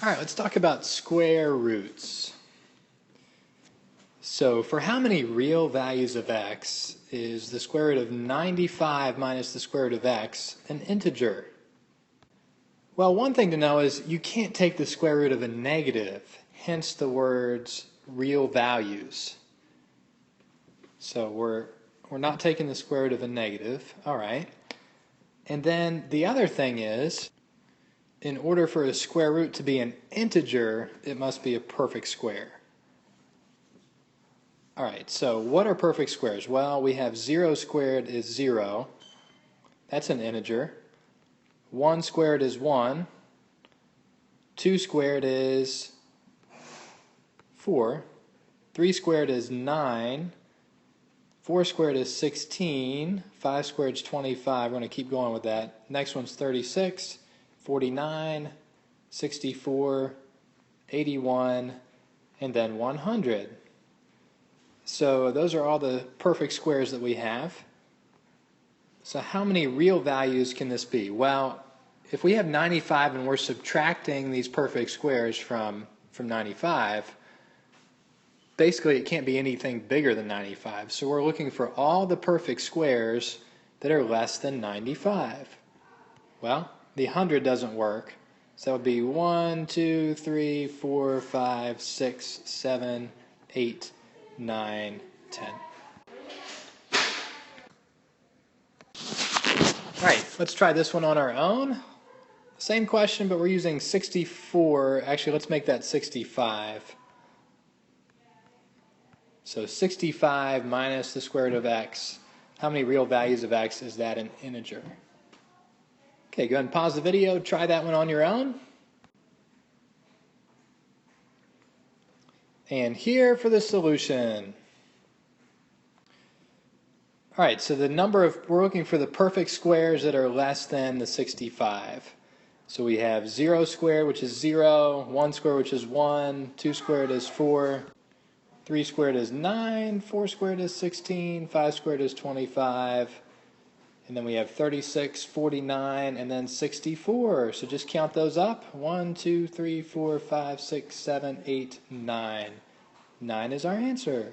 All right, let's talk about square roots. So for how many real values of x is the square root of 95 minus the square root of x an integer? Well, one thing to know is you can't take the square root of a negative, hence the words real values. So we're not taking the square root of a negative, all right. And then the other thing is, in order for a square root to be an integer, it must be a perfect square. All right, so what are perfect squares? Well, we have 0 squared is 0. That's an integer. 1 squared is 1. 2 squared is 4. 3 squared is 9. 4 squared is 16. 5 squared is 25. We're going to keep going with that. Next one's 36. 49, 64, 81, and then 100. So those are all the perfect squares that we have. So how many real values can this be? Well, if we have 95 and we're subtracting these perfect squares from 95, basically it can't be anything bigger than 95. So we're looking for all the perfect squares that are less than 95. Well, the 100 doesn't work, so that would be 1, 2, 3, 4, 5, 6, 7, 8, 9, 10. All right, let's try this one on our own. Same question, but we're using 64. Actually, let's make that 65. So 65 minus the square root of x. How many real values of x is that an integer? Okay, go ahead and pause the video, try that one on your own. And here for the solution. All right, so we're looking for the perfect squares that are less than the 65. So we have 0 squared, which is 0, 1 squared, which is 1, 2 squared is 4, 3 squared is 9, 4 squared is 16, 5 squared is 25, and then we have 36, 49, and then 64. So just count those up. 1, 2, 3, 4, 5, 6, 7, 8, 9. 9 is our answer.